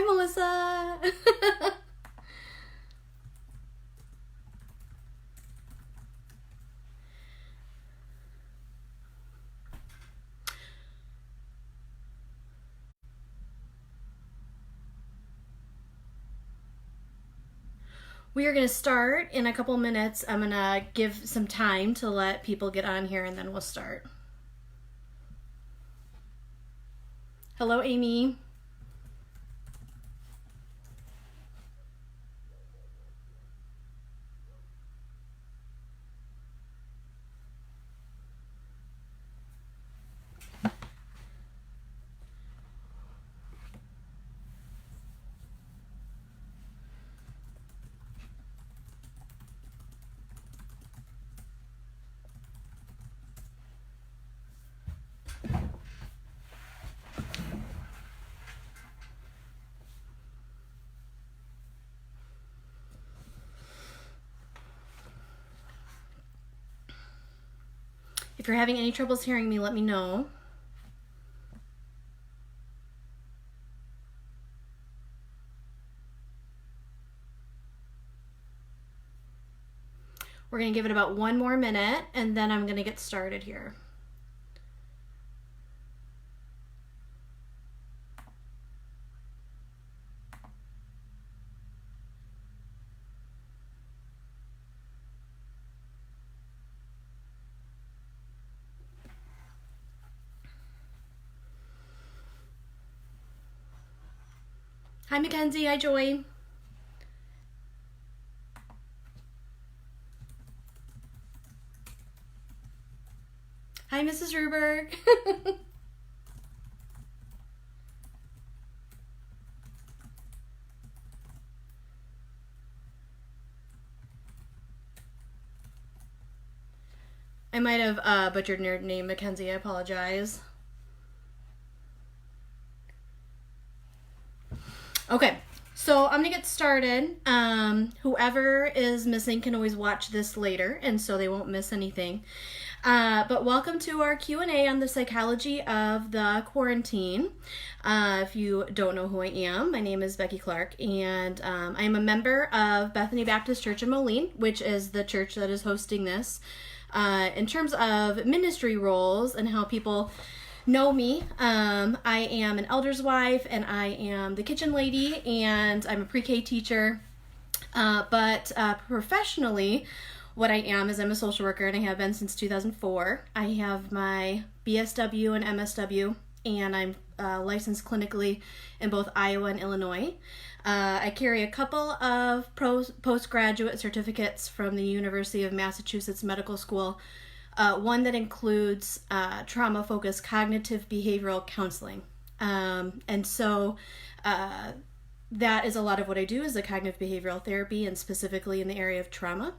Melissa. We are going to start in a couple minutes. I'm going to give some time to let people get on here and then we'll start. Hello, Amy. If you're having any troubles hearing me, let me know. We're going to give it about 1 more minute and then I'm going to get started here. Hi, Mackenzie. Hi, Joy. Hi, Mrs. Ruberg. I might have butchered your name, Mackenzie. I apologize. Okay, so I'm gonna get started. Whoever is missing can always watch this later, and so they won't miss anything. But welcome to our Q&A on the psychology of the quarantine. If you don't know who I am, my name is Becky Clark, and I am a member of Bethany Baptist Church in Moline, which is the church that is hosting this. In terms of ministry roles and how people know me, I am an elder's wife and I am the kitchen lady and I'm a pre-K teacher, but professionally what I am is I'm a social worker and I have been since 2004. I have my BSW and MSW and I'm licensed clinically in both Iowa and Illinois. I carry a couple of postgraduate certificates from the University of Massachusetts Medical School. One that includes trauma-focused cognitive behavioral counseling. And so that is a lot of what I do is the cognitive behavioral therapy and specifically in the area of trauma.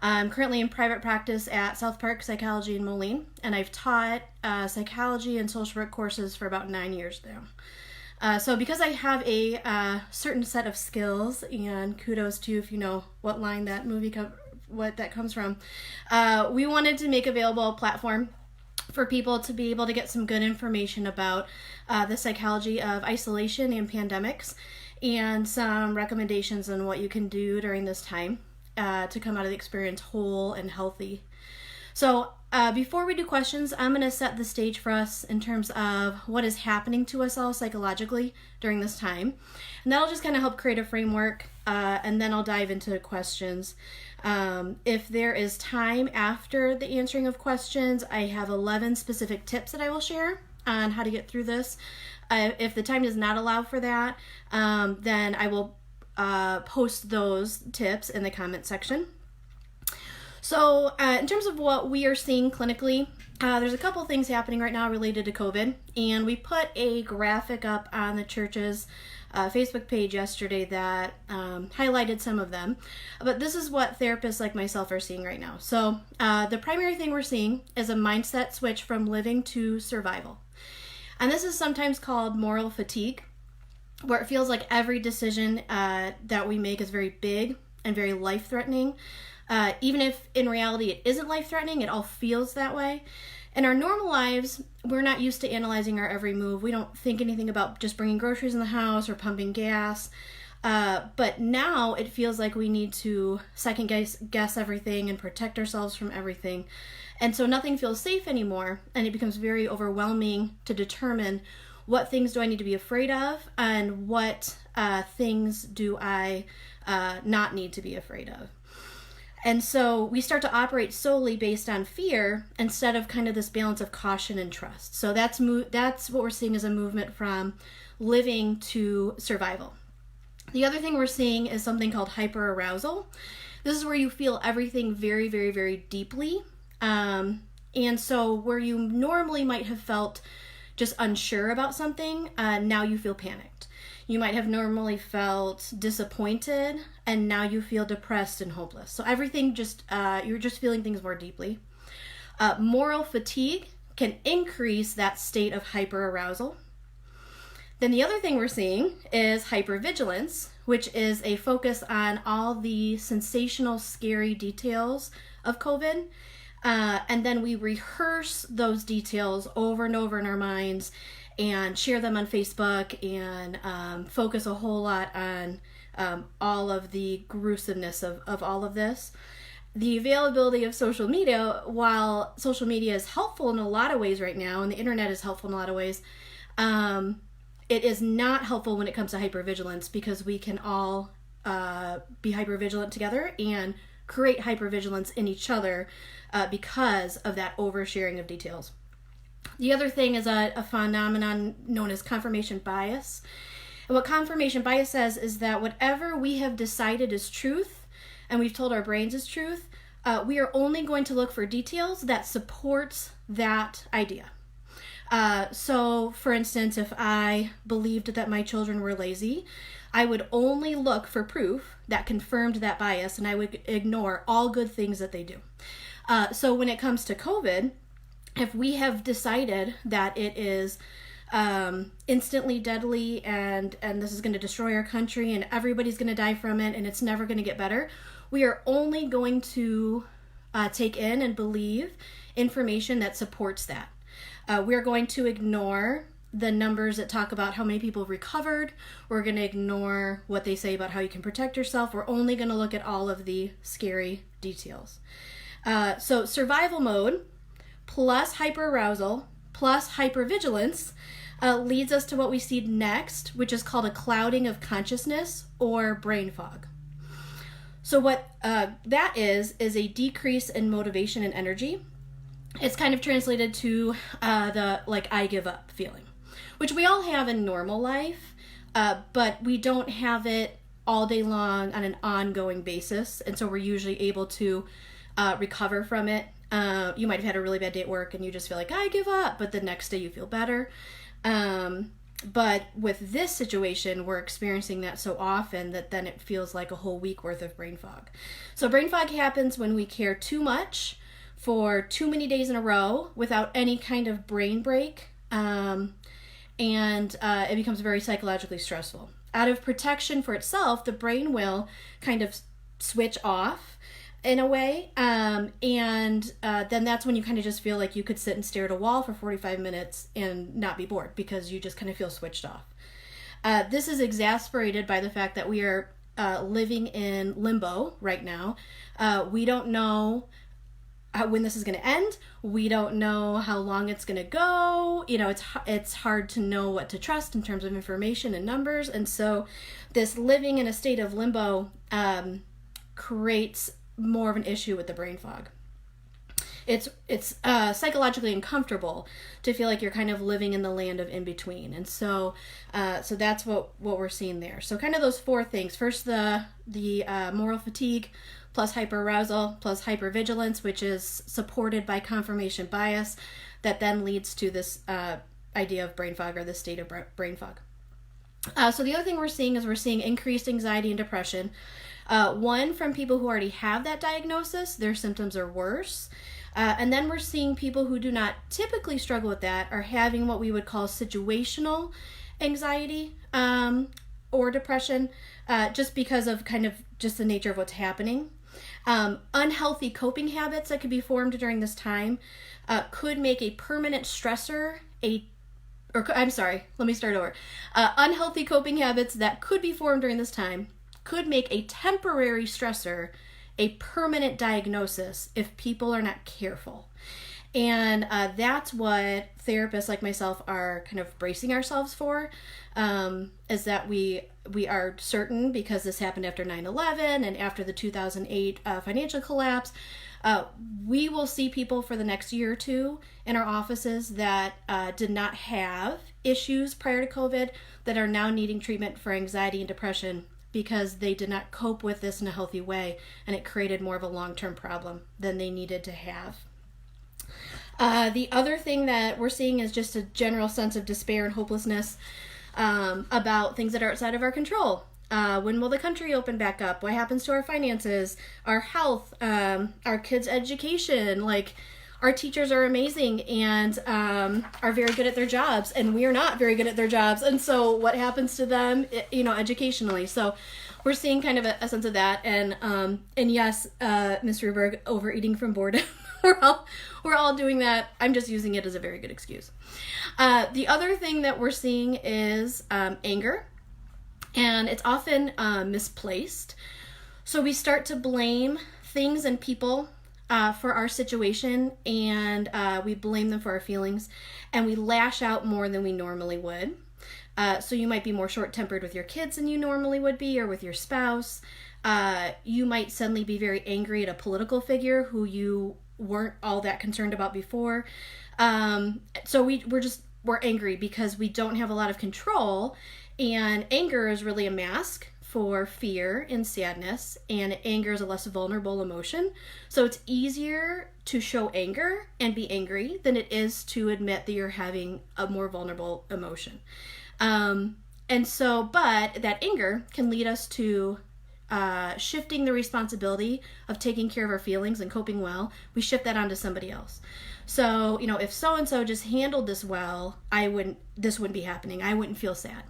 I'm currently in private practice at South Park Psychology in Moline, and I've taught psychology and social work courses for about 9 years now. So because I have a certain set of skills, and kudos to you if you know what line that movie what that comes from, we wanted to make available a platform for people to be able to get some good information about the psychology of isolation and pandemics and some recommendations on what you can do during this time to come out of the experience whole and healthy. So before we do questions, I'm going to set the stage for us in terms of what is happening to us all psychologically during this time. And that'll just kind of help create a framework, and then I'll dive into questions. If there is time after the answering of questions, I have 11 specific tips that I will share on how to get through this. If the time does not allow for that, then I will post those tips in the comment section. So in terms of what we are seeing clinically, there's a couple things happening right now related to COVID, and we put a graphic up on the church's Facebook page yesterday that highlighted some of them. But this is what therapists like myself are seeing right now. So the primary thing we're seeing is a mindset switch from living to survival. And this is sometimes called moral fatigue, where it feels like every decision that we make is very big and very life-threatening. Even if in reality it isn't life-threatening, it all feels that way. In our normal lives, we're not used to analyzing our every move. We don't think anything about just bringing groceries in the house or pumping gas. But now it feels like we need to second guess everything and protect ourselves from everything. And so nothing feels safe anymore, and it becomes very overwhelming to determine what things do I need to be afraid of and what things do I not need to be afraid of. And so we start to operate solely based on fear instead of kind of this balance of caution and trust. So that's what we're seeing as a movement from living to survival. The other thing we're seeing is something called hyperarousal. This is where you feel everything very, very, very deeply. And so where you normally might have felt just unsure about something, now you feel panicked. You might have normally felt disappointed, and now you feel depressed and hopeless. So everything just, you're just feeling things more deeply. Moral fatigue can increase that state of hyperarousal. Then the other thing we're seeing is hypervigilance, which is a focus on all the sensational, scary details of COVID. And then we rehearse those details over and over in our minds and share them on Facebook and focus a whole lot on all of the gruesomeness of all of this. The availability of social media, while social media is helpful in a lot of ways right now, and the internet is helpful in a lot of ways, it is not helpful when it comes to hypervigilance, because we can all be hypervigilant together and create hypervigilance in each other because of that oversharing of details. The other thing is a phenomenon known as confirmation bias. And what confirmation bias says is that whatever we have decided is truth, and we've told our brains is truth, we are only going to look for details that supports that idea. So, for instance, if I believed that my children were lazy, I would only look for proof that confirmed that bias, and I would ignore all good things that they do. So when it comes to COVID, if we have decided that it is instantly deadly and this is going to destroy our country and everybody's going to die from it and it's never going to get better, we are only going to take in and believe information that supports that. We're going to ignore the numbers that talk about how many people recovered. We're going to ignore what they say about how you can protect yourself. We're only going to look at all of the scary details. So survival mode plus hyperarousal plus hypervigilance leads us to what we see next, which is called a clouding of consciousness or brain fog. So what that is a decrease in motivation and energy. It's kind of translated to the I give up feeling, which we all have in normal life, but we don't have it all day long on an ongoing basis, and so we're usually able to recover from it. You might have had a really bad day at work and you just feel like, I give up, but the next day you feel better. But with this situation, we're experiencing that so often that then it feels like a whole week worth of brain fog. So brain fog happens when we care too much for too many days in a row without any kind of brain break, and it becomes very psychologically stressful. Out of protection for itself, the brain will kind of switch off in a way, and then that's when you kind of just feel like you could sit and stare at a wall for 45 minutes and not be bored because you just kind of feel switched off. This is exacerbated by the fact that we are living in limbo right now. We don't know when this is going to end. We don't know how long it's going to go. You know, it's hard to know what to trust in terms of information and numbers. And so this living in a state of limbo creates more of an issue with the brain fog. It's psychologically uncomfortable to feel like you're kind of living in the land of in between. And so that's what we're seeing there. So kind of those four things. First, the moral fatigue plus hyperarousal plus hypervigilance, which is supported by confirmation bias, that then leads to this idea of brain fog, or the state of brain fog. So the other thing we're seeing increased anxiety and depression. One, from people who already have that diagnosis, their symptoms are worse. And then we're seeing people who do not typically struggle with that are having what we would call situational anxiety or depression, just because of kind of just the nature of what's happening. Unhealthy coping habits that could be formed during this time could make a permanent stressor unhealthy coping habits that could be formed during this time could make a temporary stressor a permanent diagnosis if people are not careful. And that's what therapists like myself are kind of bracing ourselves for, is that we are certain, because this happened after 9/11 and after the 2008 financial collapse, we will see people for the next year or two in our offices that did not have issues prior to COVID that are now needing treatment for anxiety and depression because they did not cope with this in a healthy way, and it created more of a long-term problem than they needed to have. The other thing that we're seeing is just a general sense of despair and hopelessness about things that are outside of our control. When will the country open back up? What happens to our finances, our health, our kids' education? Like, our teachers are amazing and are very good at their jobs, and we are not very good at their jobs. And so what happens to them, educationally? So we're seeing kind of a sense of that. And yes, Ms. Ruberg, overeating from boredom. We're all doing that. I'm just using it as a very good excuse. The other thing that we're seeing is anger, and it's often misplaced. So we start to blame things and people for our situation, and we blame them for our feelings, and we lash out more than we normally would. So you might be more short-tempered with your kids than you normally would be, or with your spouse. You might suddenly be very angry at a political figure who you weren't all that concerned about before. So we're angry because we don't have a lot of control, and anger is really a mask for fear and sadness, and anger is a less vulnerable emotion. So it's easier to show anger and be angry than it is to admit that you're having a more vulnerable emotion. But that anger can lead us to shifting the responsibility of taking care of our feelings and coping well. We shift that onto somebody else. So, if so-and-so just handled this well, this wouldn't be happening. I wouldn't feel sad.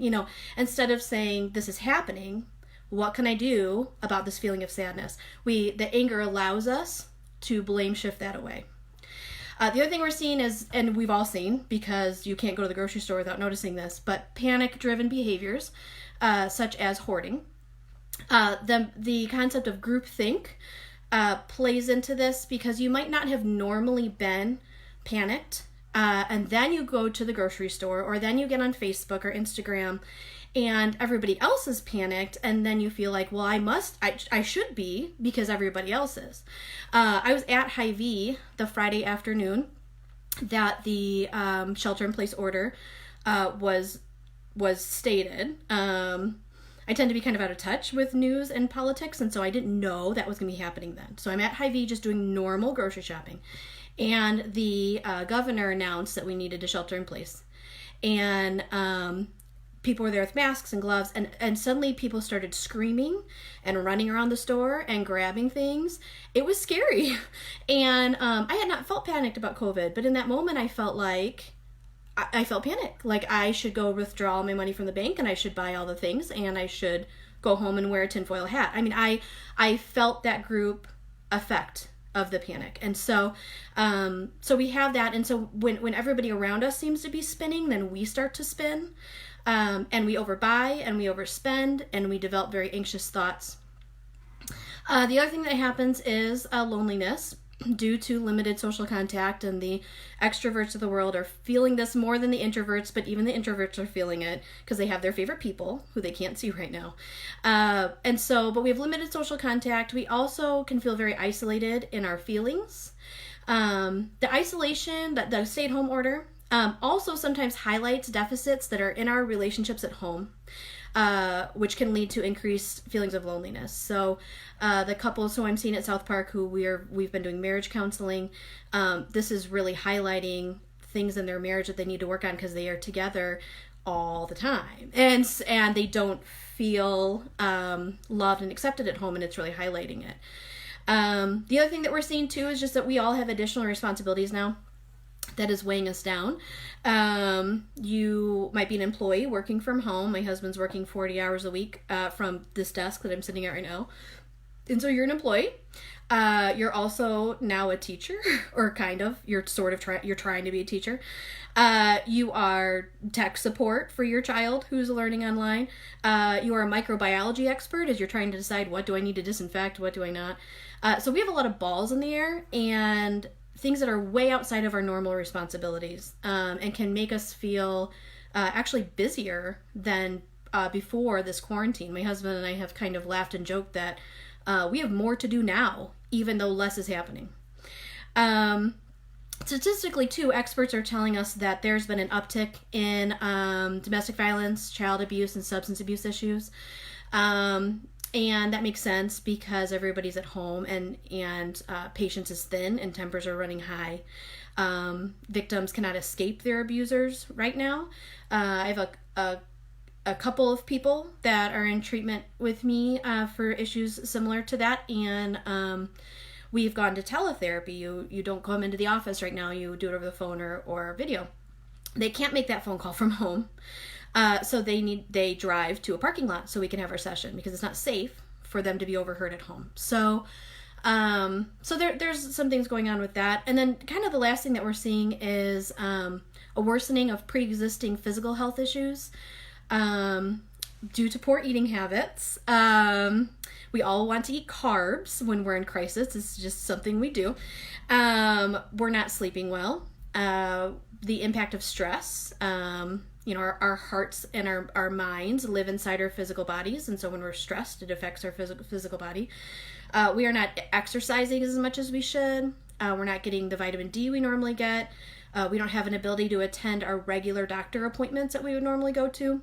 Instead of saying, this is happening, what can I do about this feeling of sadness? The anger allows us to blame shift that away. The other thing we're seeing is, and we've all seen, because you can't go to the grocery store without noticing this, but panic-driven behaviors, such as hoarding. The concept of groupthink plays into this, because you might not have normally been panicked, and then you go to the grocery store, or then you get on Facebook or Instagram, and everybody else is panicked, and then you feel like, well, I should be, because everybody else is. I was at Hy-Vee the Friday afternoon that the shelter-in-place order was stated. I tend to be kind of out of touch with news and politics, and so I didn't know that was going to be happening then. So I'm at Hy-Vee just doing normal grocery shopping, and the governor announced that we needed to shelter in place. And people were there with masks and gloves, and suddenly people started screaming and running around the store and grabbing things. It was scary. And I had not felt panicked about COVID, but in that moment I felt like I felt panic. Like I should go withdraw all my money from the bank, and I should buy all the things, and I should go home and wear a tinfoil hat. I mean, I felt that group effect of the panic. And so we have that. And so when everybody around us seems to be spinning, then we start to spin, and we overbuy and we overspend, and we develop very anxious thoughts. The other thing that happens is loneliness. Due to limited social contact, and the extroverts of the world are feeling this more than the introverts, but even the introverts are feeling it because they have their favorite people who they can't see right now. But we have limited social contact. We also can feel very isolated in our feelings. The isolation, the stay-at-home order, also sometimes highlights deficits that are in our relationships at home, which can lead to increased feelings of loneliness. So the couples who I'm seeing at South Park, who we've been doing marriage counseling, this is really highlighting things in their marriage that they need to work on because they are together all the time, and they don't feel loved and accepted at home, and it's really highlighting it. The other thing that we're seeing too is just that we all have additional responsibilities now that is weighing us down. You might be an employee working from home. My husband's working 40 hours a week from this desk that I'm sitting at right now. And so you're an employee. You're also now a teacher, or kind of. You're sort of you're trying to be a teacher. You are tech support for your child who's learning online. You are a microbiology expert as you're trying to decide, what do I need to disinfect, what do I not. So we have a lot of balls in the air and things that are way outside of our normal responsibilities, and can make us feel actually busier than before this quarantine. My husband and I have kind of laughed and joked that we have more to do now, even though less is happening. Statistically, too, experts are telling us that there's been an uptick in domestic violence, child abuse, and substance abuse issues. And that makes sense because everybody's at home and patience is thin and tempers are running high. Victims cannot escape their abusers right now. I have a couple of people that are in treatment with me for issues similar to that, and we've gone to teletherapy. You don't come into the office right now, you do it over the phone or video. They can't make that phone call from home, so they drive to a parking lot so we can have our session, because it's not safe for them to be overheard at home. So there's some things going on with that. And then kind of the last thing that we're seeing is a worsening of pre-existing physical health issues due to poor eating habits. We all want to eat carbs when we're in crisis. It's just something we do. We're not sleeping well. The impact of stress. Our hearts and our minds live inside our physical bodies, and so when we're stressed, it affects our physical body. We are not exercising as much as we should. We're not getting the vitamin D we normally get. We don't have an ability to attend our regular doctor appointments that we would normally go to.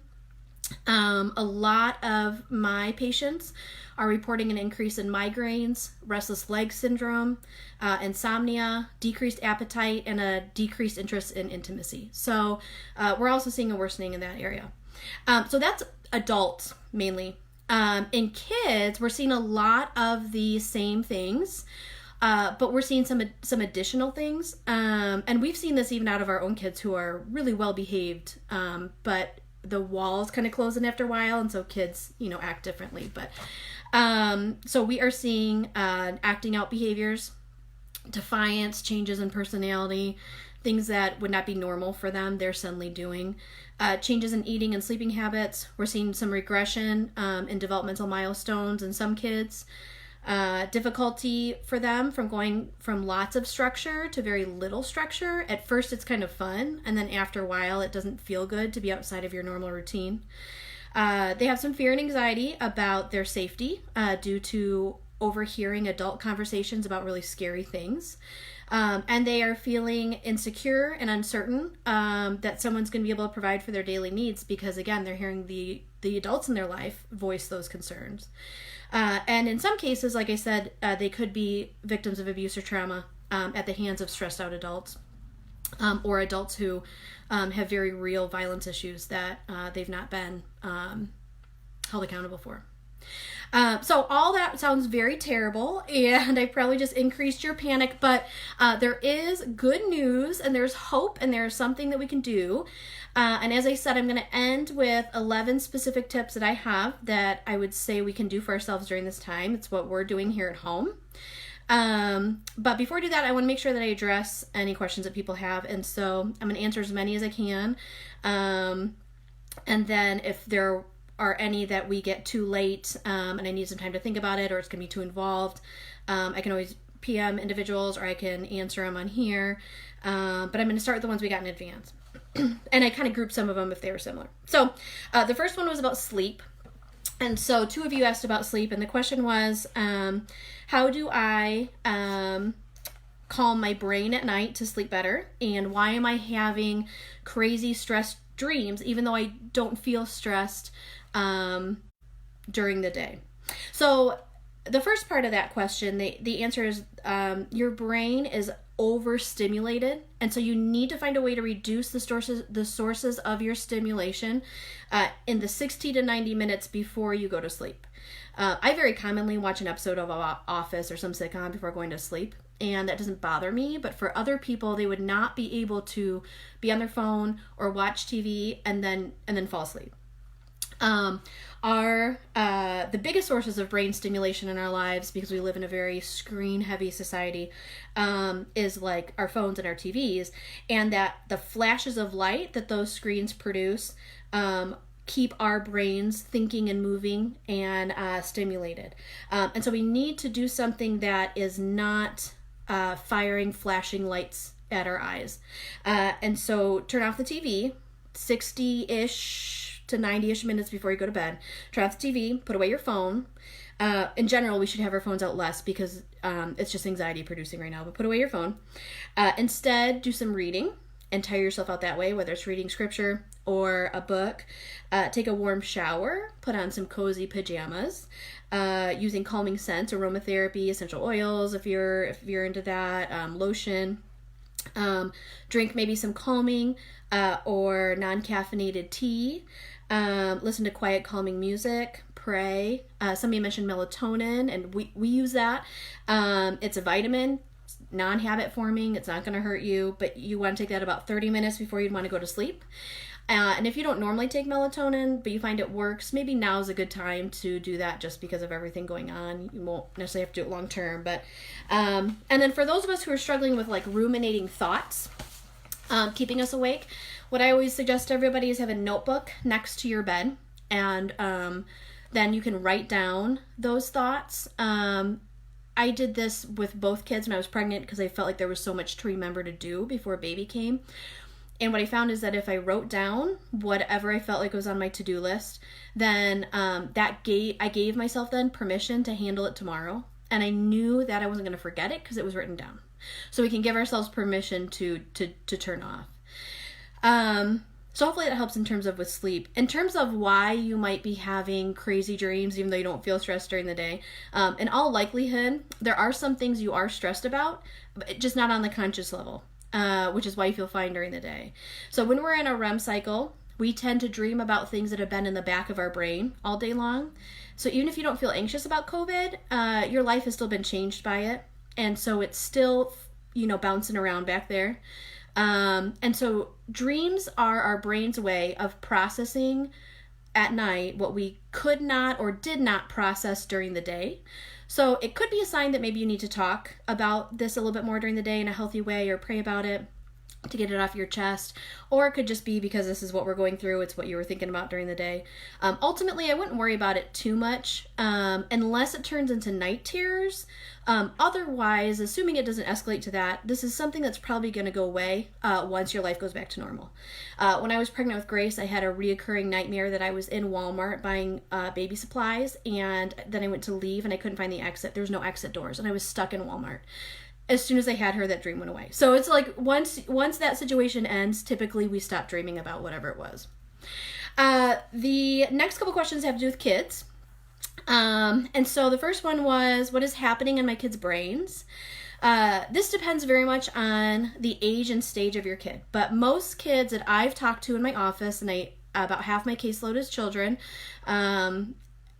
A lot of my patients are reporting an increase in migraines, restless leg syndrome, insomnia, decreased appetite, and a decreased interest in intimacy. So we're also seeing a worsening in that area. So that's adults mainly. In kids, we're seeing a lot of the same things, but we're seeing some additional things. And we've seen this even out of our own kids who are really well behaved, but the walls kind of close in after a while, and so kids, act differently. But so we are seeing acting out behaviors, defiance, changes in personality, things that would not be normal for them, they're suddenly doing. Changes in eating and sleeping habits. We're seeing some regression in developmental milestones in some kids. Difficulty for them from going from lots of structure to very little structure. At first it's kind of fun, and then after a while it doesn't feel good to be outside of your normal routine. They have some fear and anxiety about their safety due to overhearing adult conversations about really scary things. And they are feeling insecure and uncertain that someone's going to be able to provide for their daily needs, because again, they're hearing the adults in their life voice those concerns. And in some cases, like I said, they could be victims of abuse or trauma at the hands of stressed out adults, or adults who have very real violence issues that they've not been held accountable for. So all that sounds very terrible, and I probably just increased your panic, but there is good news, and there's hope, and there's something that we can do. And as I said, I'm going to end with 11 specific tips that I have that I would say we can do for ourselves during this time. It's what we're doing here at home. But before I do that, I want to make sure that I address any questions that people have, and so I'm going to answer as many as I can. And then if there are any that we get too late and I need some time to think about it, or it's going to be too involved, I can always PM individuals, or I can answer them on here. But I'm going to start with the ones we got in advance. And I kind of grouped some of them if they were similar. So the first one was about sleep. And so 2 of you asked about sleep, and the question was, how do I calm my brain at night to sleep better? And why am I having crazy stress dreams, even though I don't feel stressed during the day? So the first part of that question, the answer is your brain is overstimulated, and so you need to find a way to reduce the sources of your stimulation in the 60 to 90 minutes before you go to sleep. I very commonly watch an episode of Office or some sitcom before going to sleep, and that doesn't bother me, but for other people, they would not be able to be on their phone or watch TV and then fall asleep. Um, are the biggest sources of brain stimulation in our lives, because we live in a very screen heavy society, is like our phones and our TVs, and that the flashes of light that those screens produce keep our brains thinking and moving and stimulated. And so we need to do something that is not firing flashing lights at our eyes. And so turn off the TV 60-ish to 90-ish minutes before you go to bed. Turn off the TV, put away your phone. In general, we should have our phones out less because it's just anxiety producing right now, but put away your phone. Instead, do some reading and tire yourself out that way, whether it's reading scripture or a book. Take a warm shower, put on some cozy pajamas, using calming scents, aromatherapy, essential oils if you're into that, lotion. Drink maybe some calming or non-caffeinated tea. Listen to quiet, calming music. Pray. Somebody mentioned melatonin, and we use that. It's a vitamin, non-habit forming. It's not going to hurt you, but you want to take that about 30 minutes before you'd want to go to sleep. And if you don't normally take melatonin, but you find it works, maybe now is a good time to do that just because of everything going on. You won't necessarily have to do it long term. But and then for those of us who are struggling with like ruminating thoughts, keeping us awake, what I always suggest to everybody is have a notebook next to your bed, and then you can write down those thoughts. I did this with both kids when I was pregnant because I felt like there was so much to remember to do before baby came. And what I found is that if I wrote down whatever I felt like was on my to-do list, then I gave myself then permission to handle it tomorrow. And I knew that I wasn't going to forget it because it was written down. So we can give ourselves permission to turn off. So hopefully that helps in terms of with sleep. In terms of why you might be having crazy dreams, even though you don't feel stressed during the day, in all likelihood, there are some things you are stressed about, but just not on the conscious level. Which is why you feel fine during the day. So when we're in a REM cycle, we tend to dream about things that have been in the back of our brain all day long. So even if you don't feel anxious about COVID, your life has still been changed by it. And so it's still, bouncing around back there. And so dreams are our brain's way of processing at night what we could not or did not process during the day. So it could be a sign that maybe you need to talk about this a little bit more during the day in a healthy way, or pray about it to get it off your chest. Or it could just be because this is what we're going through. It's what you were thinking about during the day. Ultimately, I wouldn't worry about it too much unless it turns into night terrors. Otherwise, assuming it doesn't escalate to that, this is something that's probably going to go away once your life goes back to normal. When I was pregnant with Grace, I had a reoccurring nightmare that I was in Walmart buying baby supplies, and then I went to leave and I couldn't find the exit. There's no exit doors, and I was stuck in Walmart. As soon as I had her, that dream went away. So it's like once that situation ends, typically we stop dreaming about whatever it was. The next couple questions have to do with kids. And so the first one was, what is happening in my kids' brains? This depends very much on the age and stage of your kid. But most kids that I've talked to in my office, and about half my caseload is children,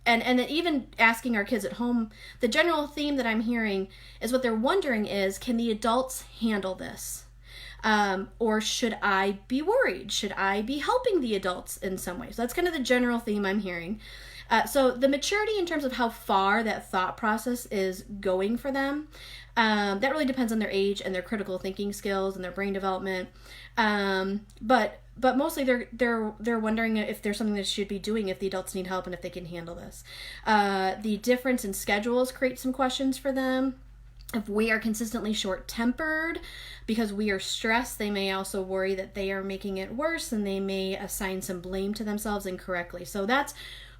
and then even asking our kids at home, the general theme that I'm hearing is what they're wondering is, can the adults handle this? Or should I be worried? Should I be helping the adults in some way? So that's kind of the general theme I'm hearing. So the maturity in terms of how far that thought process is going for them, that really depends on their age and their critical thinking skills and their brain development. But mostly they're wondering if there's something they should be doing if the adults need help and if they can handle this. The difference in schedules creates some questions for them. If we are consistently short-tempered because we are stressed, they may also worry that they are making it worse, and they may assign some blame to themselves incorrectly. So that's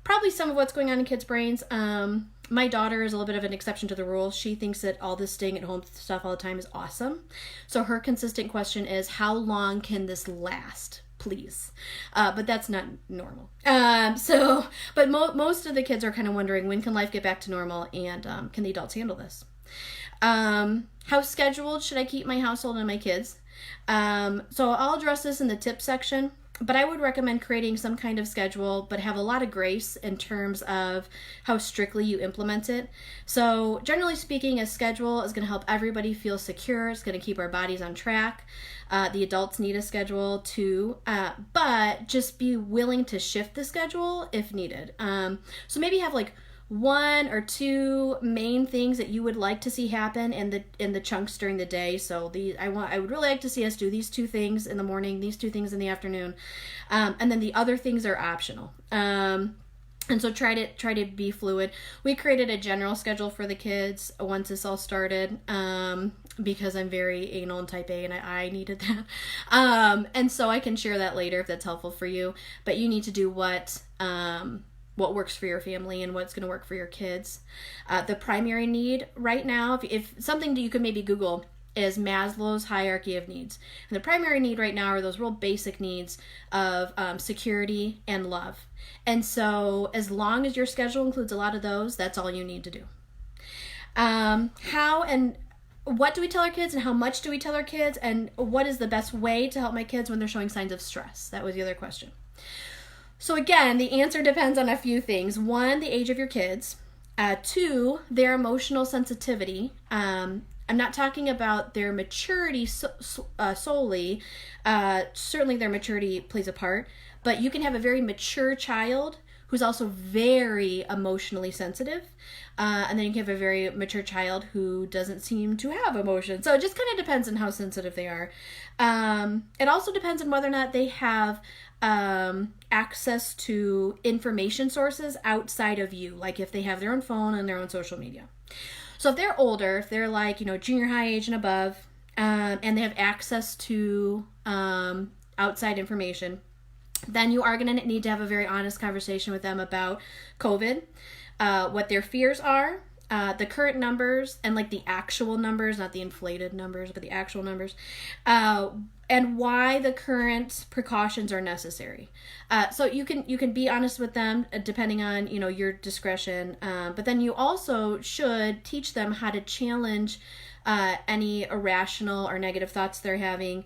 probably some of what's going on in kids' brains. My daughter is a little bit of an exception to the rule. She thinks that all this staying at home stuff all the time is awesome. So her consistent question is, how long can this last? Please. But that's not normal. But most of the kids are kind of wondering, when can life get back to normal, and can the adults handle this? How scheduled should I keep my household and my kids? So I'll address this in the tip section. But I would recommend creating some kind of schedule, but have a lot of grace in terms of how strictly you implement it. So generally speaking, a schedule is going to help everybody feel secure. It's going to keep our bodies on track. The adults need a schedule too, but just be willing to shift the schedule if needed. So maybe have like one or two main things that you would like to see happen in the chunks during the day. So I would really like to see us do these two things in the morning, these two things in the afternoon, and then the other things are optional. And so try to be fluid. We created a general schedule for the kids once this all started, because I'm very anal and type A, and I needed that. And so I can share that later if that's helpful for you. But you need to do what works for your family and what's going to work for your kids. The primary need right now, if something that you could maybe Google, is Maslow's hierarchy of needs. And the primary need right now are those real basic needs of security and love. And so as long as your schedule includes a lot of those, that's all you need to do. How and what do we tell our kids, and how much do we tell our kids, and what is the best way to help my kids when they're showing signs of stress? That was the other question. So again, the answer depends on a few things. One, the age of your kids. Two, their emotional sensitivity. I'm not talking about their maturity solely. Certainly their maturity plays a part, but you can have a very mature child who's also very emotionally sensitive. And then you can have a very mature child who doesn't seem to have emotion. So it just kind of depends on how sensitive they are. It also depends on whether or not they have access to information sources outside of you, like if they have their own phone and their own social media. So if they're older, if they're like, junior high age and above, and they have access to outside information, then you are going to need to have a very honest conversation with them about COVID, what their fears are, the current numbers, and like the actual numbers, not the inflated numbers, but the actual numbers, and why the current precautions are necessary. So you can be honest with them depending on your discretion, but then you also should teach them how to challenge any irrational or negative thoughts they're having.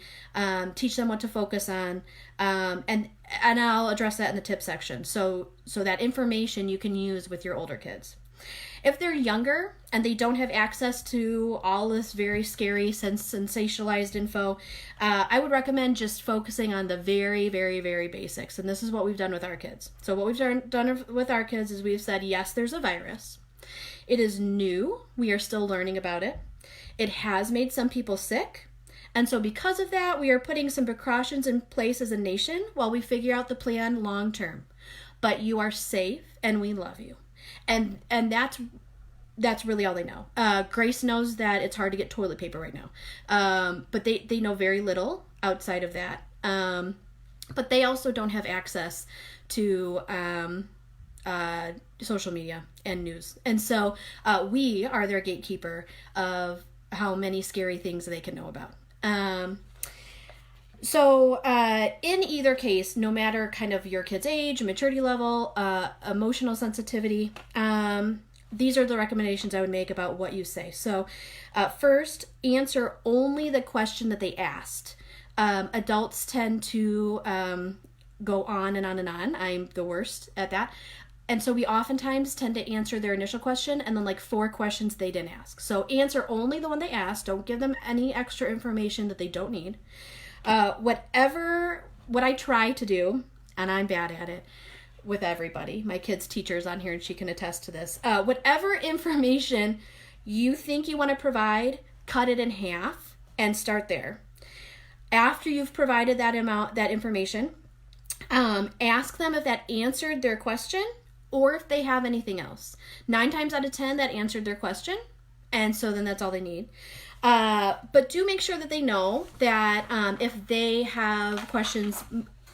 Teach them what to focus on, and I'll address that in the tip section. So that information you can use with your older kids. If they're younger and they don't have access to all this very scary, sensationalized info, I would recommend just focusing on the very, very, very basics. And this is what we've done with our kids. So what we've done with our kids is we've said, yes, there's a virus. It is new. We are still learning about it. It has made some people sick. And so because of that, we are putting some precautions in place as a nation while we figure out the plan long term. But you are safe and we love you. And that's really all they know. Grace knows that it's hard to get toilet paper right now. But they know very little outside of that. But they also don't have access to social media and news. And so we are their gatekeeper of how many scary things they can know about. So in either case, no matter kind of your kid's age, maturity level, emotional sensitivity, these are the recommendations I would make about what you say. So first, answer only the question that they asked. Adults tend to go on and on and on. I'm the worst at that. And so we oftentimes tend to answer their initial question and then like 4 questions they didn't ask. So answer only the one they asked. Don't give them any extra information that they don't need. What I try to do, and I'm bad at it with everybody, my kid's teacher's on here and she can attest to this, whatever information you think you want to provide, cut it in half and start there. After you've provided that information, ask them if that answered their question or if they have anything else. 9 times out of 10, that answered their question. And so then that's all they need. But do make sure that they know that if they have questions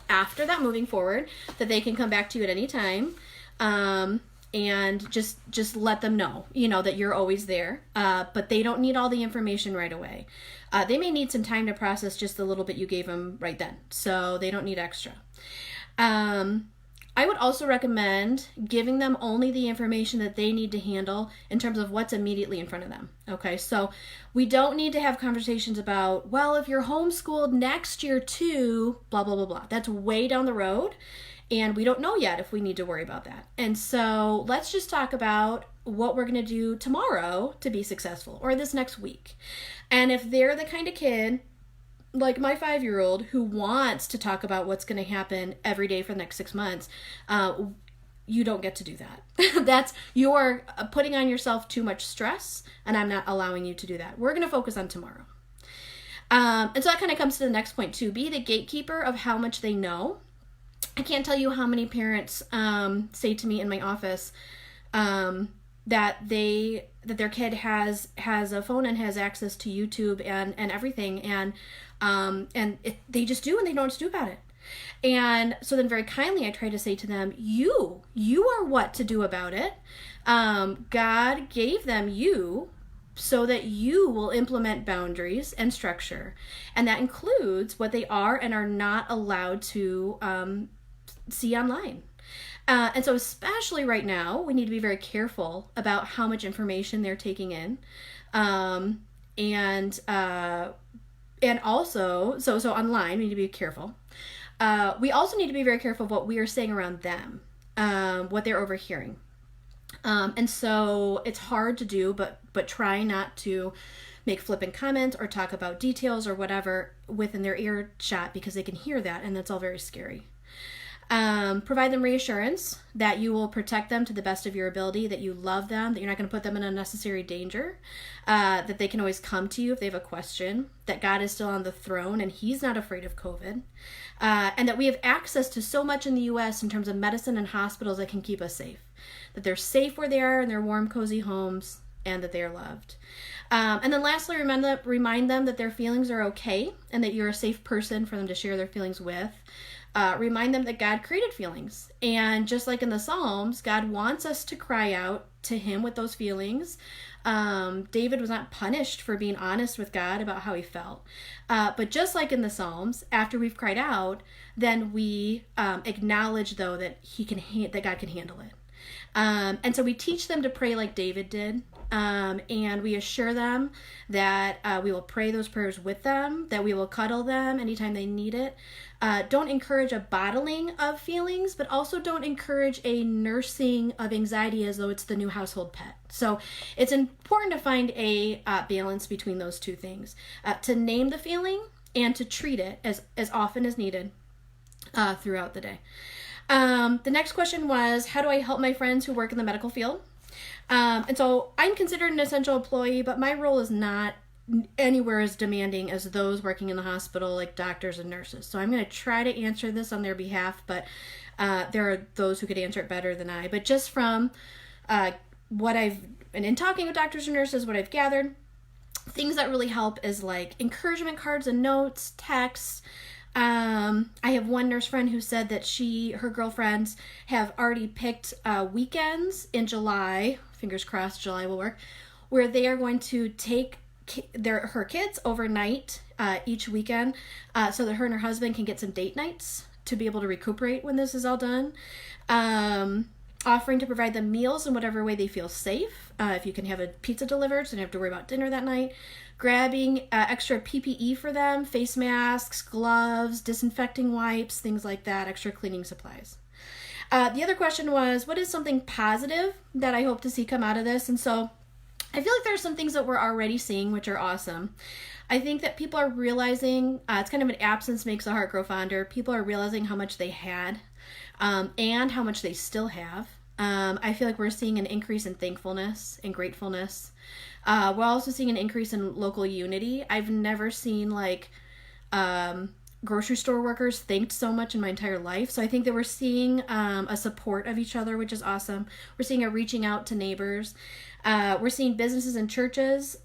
after that moving forward, that they can come back to you at any time. And just let them know, that you're always there. But they don't need all the information right away. They may need some time to process just the little bit you gave them right then. So they don't need extra. I would also recommend giving them only the information that they need to handle in terms of what's immediately in front of them. Okay, so we don't need to have conversations about, well, if you're homeschooled next year too, blah, blah, blah, blah. That's way down the road, and we don't know yet if we need to worry about that. And so let's just talk about what we're going to do tomorrow to be successful, or this next week. And if they're the kind of kid, like my 5-year-old, who wants to talk about what's going to happen every day for the next 6 months, you don't get to do that. You're putting on yourself too much stress, and I'm not allowing you to do that. We're going to focus on tomorrow. And so that kind of comes to the next point too. Be the gatekeeper of how much they know. I can't tell you how many parents say to me in my office that their kid has a phone and has access to YouTube and everything, and they just do, and they don't know what to do about it. And so then very kindly I try to say to them, you are what to do about it. God gave them you so that you will implement boundaries and structure, and that includes what they are and are not allowed to see online. And so especially right now, we need to be very careful about how much information they're taking in. And also, so online, we need to be careful. We also need to be very careful of what we are saying around them, what they're overhearing. And so it's hard to do, but try not to make flippant comments or talk about details or whatever within their earshot, because they can hear that, and that's all very scary. Provide them reassurance that you will protect them to the best of your ability, that you love them, that you're not going to put them in unnecessary danger, that they can always come to you if they have a question, that God is still on the throne and he's not afraid of COVID, and that we have access to so much in the U.S. in terms of medicine and hospitals that can keep us safe, that they're safe where they are in their warm, cozy homes, and that they are loved. And then lastly, remind them that their feelings are okay and that you're a safe person for them to share their feelings with. Remind them that God created feelings. And just like in the Psalms, God wants us to cry out to him with those feelings. David was not punished for being honest with God about how he felt. But just like in the Psalms, after we've cried out, then we acknowledge, though, that that God can handle it. And so we teach them to pray like David did. And we assure them that we will pray those prayers with them, that we will cuddle them anytime they need it. Don't encourage a bottling of feelings, but also don't encourage a nursing of anxiety as though it's the new household pet. So it's important to find a balance between those two things, to name the feeling and to treat it as often as needed throughout the day. The next question was, how do I help my friends who work in the medical field? And so I'm considered an essential employee, but my role is not anywhere as demanding as those working in the hospital, like doctors and nurses. So I'm going to try to answer this on their behalf, but there are those who could answer it better than I. But just from what and in talking with doctors and nurses, what I've gathered, things that really help is like encouragement cards and notes, texts. I have one nurse friend who said that her girlfriends have already picked weekends in July, fingers crossed July will work, where they are going to take her kids overnight each weekend, so that her and her husband can get some date nights to be able to recuperate when this is all done. Offering to provide them meals in whatever way they feel safe. If you can have a pizza delivered, so you don't have to worry about dinner that night. Grabbing extra PPE for them, face masks, gloves, disinfecting wipes, things like that, extra cleaning supplies. The other question was, what is something positive that I hope to see come out of this? And so I feel like there are some things that we're already seeing, which are awesome. I think that people are realizing, it's kind of an absence makes the heart grow fonder. People are realizing how much they had and how much they still have. I feel like we're seeing an increase in thankfulness and gratefulness. We're also seeing an increase in local unity. I've never seen grocery store workers thanked so much in my entire life. So I think that we're seeing a support of each other, which is awesome. We're seeing a reaching out to neighbors. We're seeing businesses and churches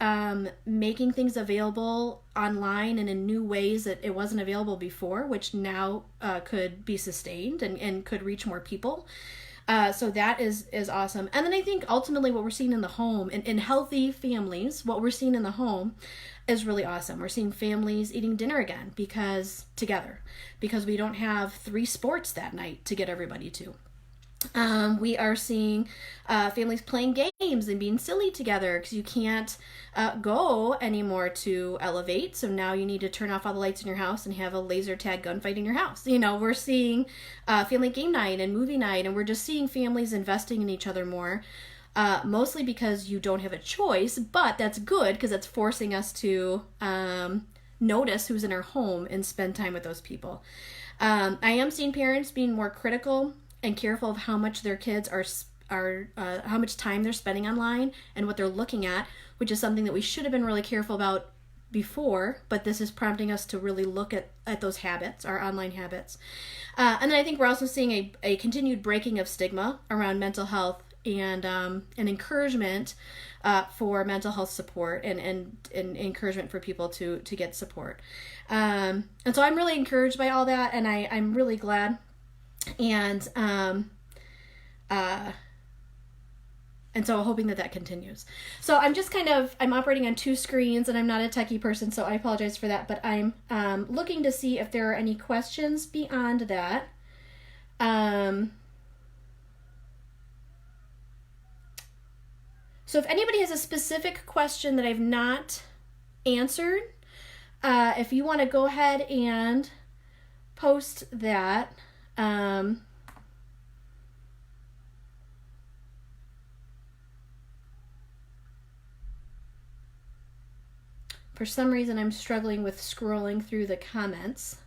making things available online and in new ways that it wasn't available before, which now could be sustained and could reach more people. So that is awesome. And then I think ultimately what we're seeing in the home, in healthy families, what we're seeing in the home is really awesome. We're seeing families eating dinner again together, because we don't have 3 sports that night to get everybody to. We are seeing families playing games and being silly together, because you can't go anymore to Elevate. So now you need to turn off all the lights in your house and have a laser tag gunfight in your house. We're seeing family game night and movie night, and we're just seeing families investing in each other more. Mostly because you don't have a choice, but that's good because it's forcing us to notice who's in our home and spend time with those people. I am seeing parents being more critical and careful of how much their kids are how much time they're spending online and what they're looking at, which is something that we should have been really careful about before, but this is prompting us to really look at those habits, our online habits. And then I think we're also seeing a continued breaking of stigma around mental health and an encouragement for mental health support and encouragement for people to get support. And so I'm really encouraged by all that, and I'm really glad. And so hoping that continues. So I'm just I'm operating on 2 screens, and I'm not a techie person, so I apologize for that, but I'm looking to see if there are any questions beyond that. So if anybody has a specific question that I've not answered, if you want to go ahead and post that. For some reason, I'm struggling with scrolling through the comments.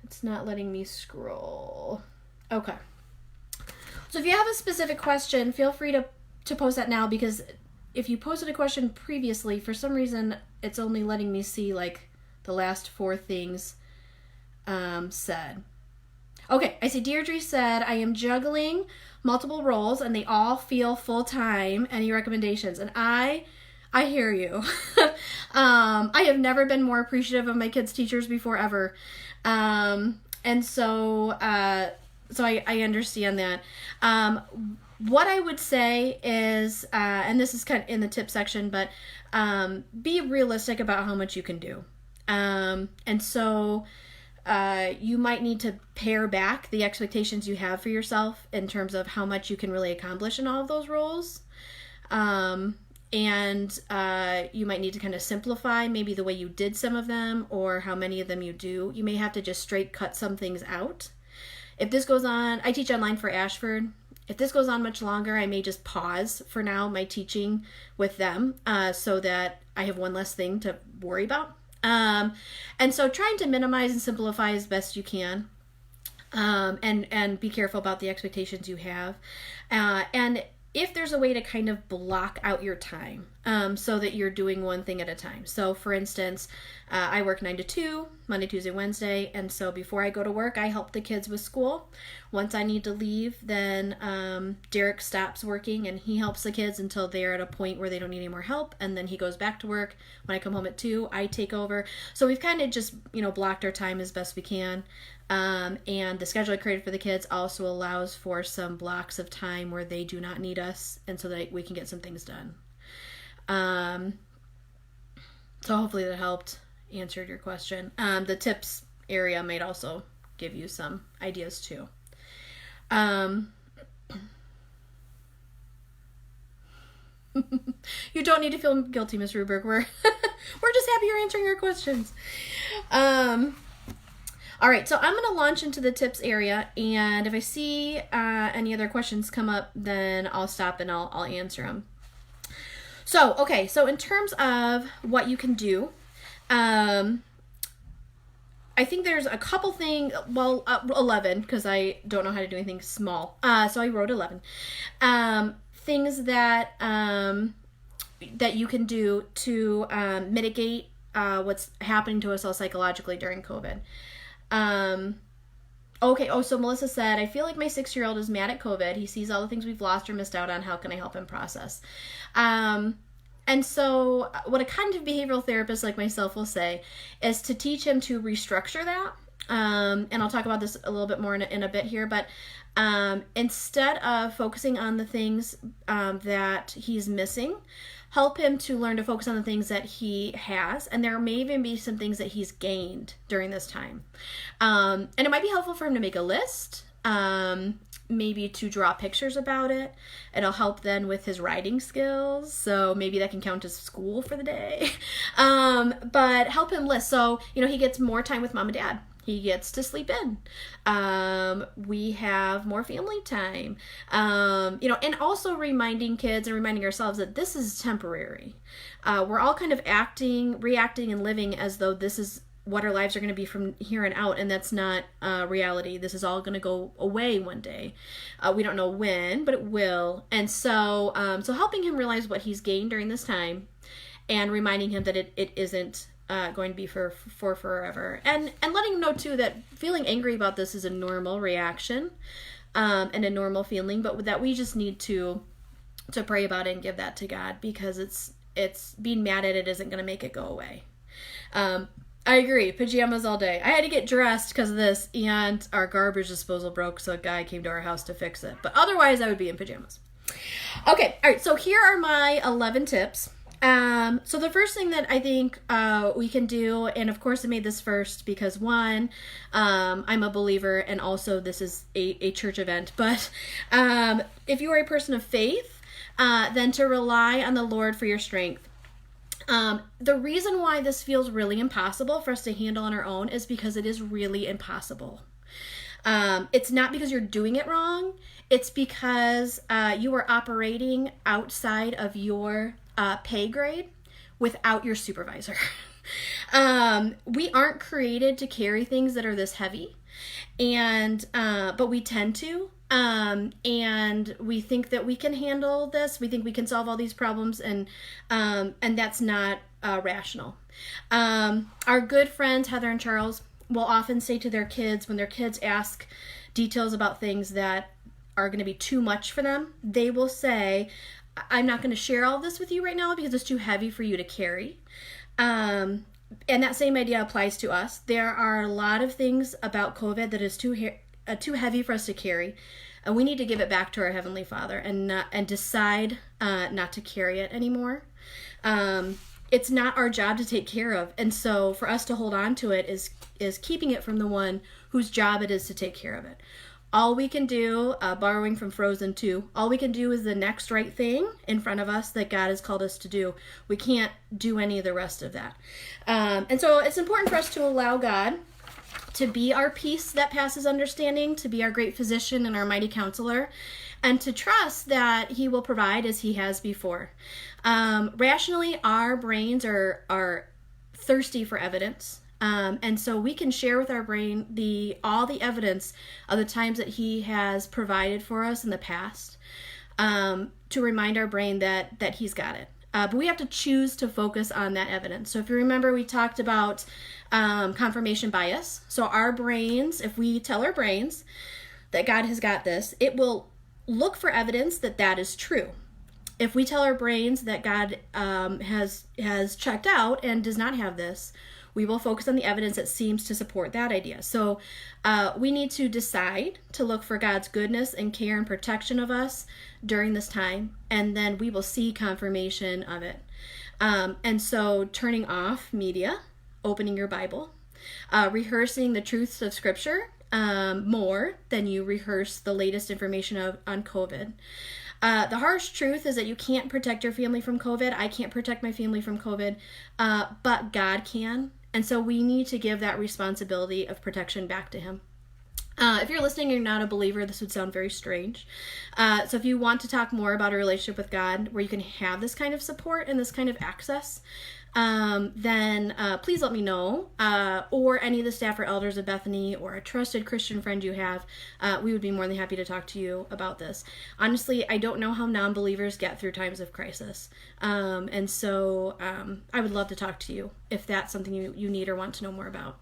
It's not letting me scroll. Okay. So if you have a specific question, feel free to post that now, because if you posted a question previously, for some reason, it's only letting me see like the last 4 things said. Okay, I see Deirdre said, I am juggling multiple roles and they all feel full-time. Any recommendations? And I hear you. I have never been more appreciative of my kids' teachers before, ever. And so I understand that. What I would say is, and this is kind of in the tip section, but be realistic about how much you can do. And so you might need to pare back the expectations you have for yourself in terms of how much you can really accomplish in all of those roles. And you might need to kind of simplify maybe the way you did some of them, or how many of them you do. You may have to just straight cut some things out. If this goes on, I teach online for Ashford. If this goes on much longer, I may just pause for now my teaching with them, so that I have one less thing to worry about. And so trying to minimize and simplify as best you can, and be careful about the expectations you have. And if there's a way to kind of block out your time, so that you're doing one thing at a time. So for instance, I work 9 to 2, Monday, Tuesday, Wednesday. And so before I go to work, I help the kids with school. Once I need to leave, then Derek stops working and he helps the kids until they're at a point where they don't need any more help. And then he goes back to work. When I come home at 2, I take over. So we've kind of just, blocked our time as best we can. And the schedule I created for the kids also allows for some blocks of time where they do not need us, and so that we can get some things done. So hopefully that helped, answered your question. The tips area might also give you some ideas too. You don't need to feel guilty, Ms. Ruberg. We're just happy you're answering our questions. All right, so I'm going to launch into the tips area, and if I see any other questions come up, then I'll stop and I'll answer them. So, okay, so in terms of what you can do, I think there's a couple things, 11, because I don't know how to do anything small. So I wrote 11. Things that that you can do to mitigate what's happening to us all psychologically during COVID. So Melissa said, I feel like my 6-year-old is mad at COVID. He sees all the things we've lost or missed out on. How can I help him process? And so what a cognitive behavioral therapist like myself will say is to teach him to restructure that. And I'll talk about this a little bit more in a bit here, but instead of focusing on the things that he's missing, help him to learn to focus on the things that he has, and there may even be some things that he's gained during this time. And it might be helpful for him to make a list, maybe to draw pictures about it. It'll help then with his writing skills, so maybe that can count as school for the day. But help him list, so he gets more time with mom and dad. He gets to sleep in. We have more family time. And also reminding kids and reminding ourselves that this is temporary. We're all kind of reacting and living as though this is what our lives are going to be from here on out, and that's not reality. This is all going to go away one day. We don't know when, but it will. And so helping him realize what he's gained during this time, and reminding him that it isn't going to be for forever, and letting him know too that feeling angry about this is a normal reaction, and a normal feeling, but that we just need to pray about it and give that to God, because it's being mad at it isn't going to make it go away. I agree. Pajamas all day. I had to get dressed because of this, and our garbage disposal broke, so a guy came to our house to fix it. But otherwise, I would be in pajamas. Okay, all right, so here are my 11 tips. So the first thing that I think we can do, and of course I made this first because one, I'm a believer, and also this is a church event, but if you are a person of faith, then to rely on the Lord for your strength. The reason why this feels really impossible for us to handle on our own is because it is really impossible. It's not because you're doing it wrong. It's because you are operating outside of your pay grade without your supervisor. We aren't created to carry things that are this heavy, and but we tend to. And we think that we can handle this. We think we can solve all these problems, and that's not rational. Our good friends Heather and Charles will often say to their kids, when their kids ask details about things that are going to be too much for them, they will say, I'm not going to share all of this with you right now because it's too heavy for you to carry. And that same idea applies to us. There are a lot of things about COVID that is too heavy for us to carry, and we need to give it back to our Heavenly Father and decide not to carry it anymore. It's not our job to take care of, and so for us to hold on to it is keeping it from the one whose job it is to take care of it. All we can do, borrowing from Frozen 2, all we can do is the next right thing in front of us that God has called us to do. We can't do any of the rest of that. And so it's important for us to allow God to be our peace that passes understanding, to be our great physician and our mighty counselor, and to trust that he will provide as he has before. Rationally, our brains are thirsty for evidence. And so we can share with our brain all the evidence of the times that he has provided for us in the past, to remind our brain that he's got it. But we have to choose to focus on that evidence. So if you remember, we talked about confirmation bias. So our brains, if we tell our brains that God has got this, it will look for evidence that is true. If we tell our brains that God has checked out and does not have this, we will focus on the evidence that seems to support that idea. So we need to decide to look for God's goodness and care and protection of us during this time, and then we will see confirmation of it. And so turning off media, opening your Bible, rehearsing the truths of Scripture more than you rehearse the latest information on COVID. The harsh truth is that you can't protect your family from COVID. I can't protect my family from COVID, but God can. And so we need to give that responsibility of protection back to him. If you're listening and you're not a believer, this would sound very strange. So if you want to talk more about a relationship with God where you can have this kind of support and this kind of access, then please let me know, or any of the staff or elders of Bethany, or a trusted Christian friend you have. We would be more than happy to talk to you about this. Honestly, I don't know how non-believers get through times of crisis, and so I would love to talk to you if that's something you need or want to know more about.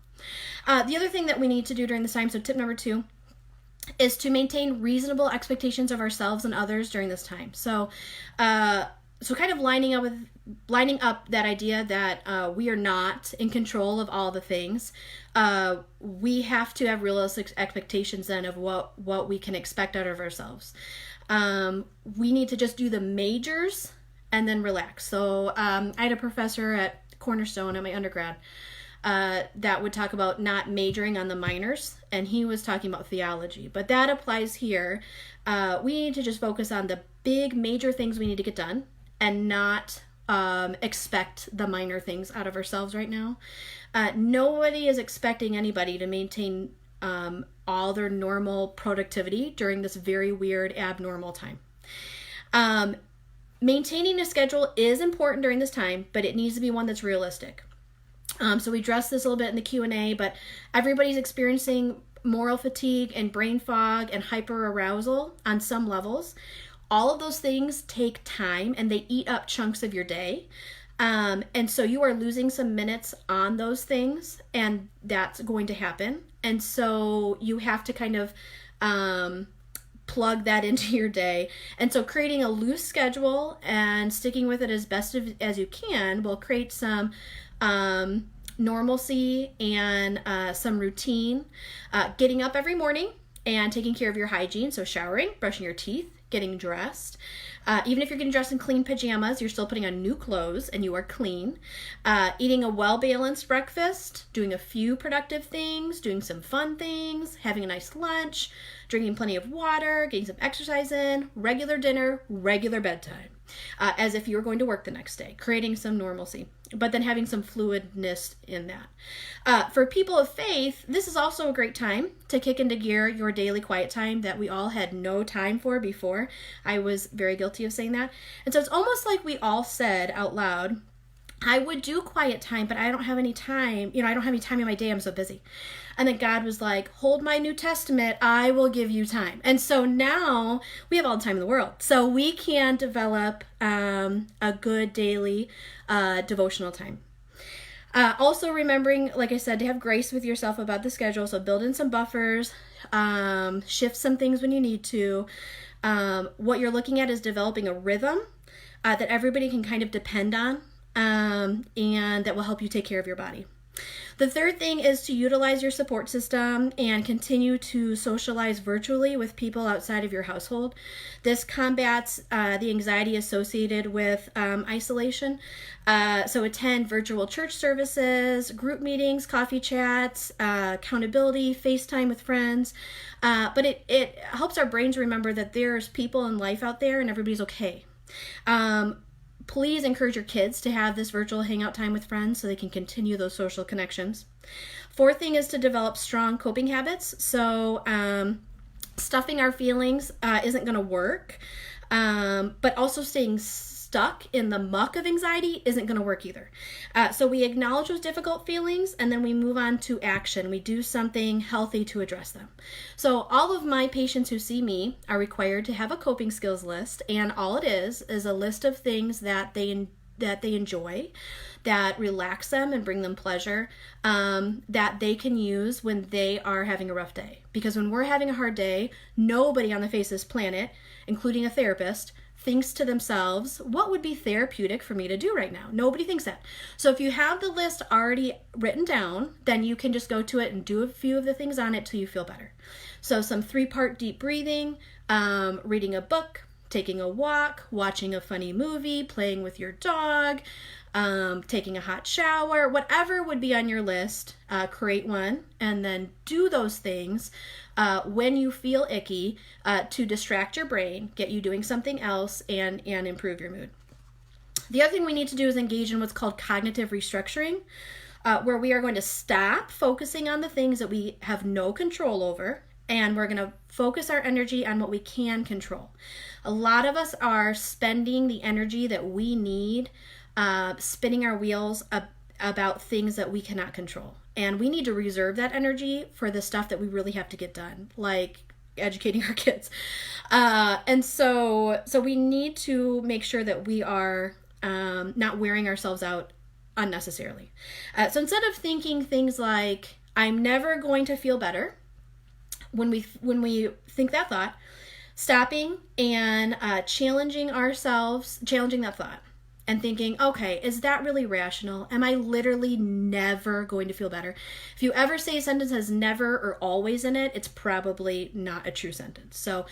The other thing that we need to do during this time, so tip number 2, is to maintain reasonable expectations of ourselves and others during this time. So so kind of lining up that idea that we are not in control of all the things. We have to have realistic expectations then of what we can expect out of ourselves. We need to just do the majors and then relax. So I had a professor at Cornerstone at my undergrad that would talk about not majoring on the minors, and he was talking about theology. But that applies here. We need to just focus on the big major things we need to get done and not expect the minor things out of ourselves right now. Nobody is expecting anybody to maintain all their normal productivity during this very weird, abnormal time. Maintaining a schedule is important during this time, but it needs to be one that's realistic. So we addressed this a little bit in the Q&A, but everybody's experiencing moral fatigue and brain fog and hyperarousal on some levels. All of those things take time and they eat up chunks of your day. And so you are losing some minutes on those things, and that's going to happen. And so you have to kind of plug that into your day. And so creating a loose schedule and sticking with it as best as you can will create some normalcy and some routine. Getting up every morning and taking care of your hygiene, so showering, brushing your teeth, getting dressed. Even if you're getting dressed in clean pajamas, you're still putting on new clothes and you are clean. Eating a well-balanced breakfast, doing a few productive things, doing some fun things, having a nice lunch, drinking plenty of water, getting some exercise in, regular dinner, regular bedtime, as if you were going to work the next day, creating some normalcy, but then having some fluidness in that. For people of faith, this is also a great time to kick into gear your daily quiet time that we all had no time for before. I was very guilty of saying that. And so it's almost like we all said out loud, I would do quiet time, but I don't have any time. I don't have any time in my day. I'm so busy. And then God was like, hold my New Testament. I will give you time. And so now we have all the time in the world. So we can develop a good daily devotional time. Also remembering, like I said, to have grace with yourself about the schedule. So build in some buffers, shift some things when you need to. What you're looking at is developing a rhythm that everybody can kind of depend on. And that will help you take care of your body. The third thing is to utilize your support system and continue to socialize virtually with people outside of your household. This combats the anxiety associated with isolation. So attend virtual church services, group meetings, coffee chats, accountability, FaceTime with friends. But it helps our brains remember that there's people in life out there and everybody's okay. Please encourage your kids to have this virtual hangout time with friends so they can continue those social connections. Fourth thing is to develop strong coping habits. So stuffing our feelings isn't going to work, but also staying stuck in the muck of anxiety isn't going to work either. So we acknowledge those difficult feelings and then we move on to action. We do something healthy to address them. So all of my patients who see me are required to have a coping skills list, and all it is a list of things that they enjoy, that relax them and bring them pleasure, that they can use when they are having a rough day. Because when we're having a hard day, nobody on the face of this planet, including a therapist, thinks to themselves, what would be therapeutic for me to do right now? Nobody thinks that. So if you have the list already written down, then you can just go to it and do a few of the things on it till you feel better. So some 3-part deep breathing, reading a book, taking a walk, watching a funny movie, playing with your dog, taking a hot shower, whatever would be on your list, create one and then do those things when you feel icky to distract your brain, get you doing something else, and improve your mood. The other thing we need to do is engage in what's called cognitive restructuring, where we are going to stop focusing on the things that we have no control over, and we're going to focus our energy on what we can control. A lot of us are spending the energy that we need spinning our wheels about things that we cannot control. And we need to reserve that energy for the stuff that we really have to get done, like educating our kids. And so we need to make sure that we are not wearing ourselves out unnecessarily. So instead of thinking things like, I'm never going to feel better, when we think that thought, Stopping and challenging ourselves, challenging that thought and thinking, okay, is that really rational? Am I literally never going to feel better? If you ever say a sentence has never or always in it, it's probably not a true sentence. So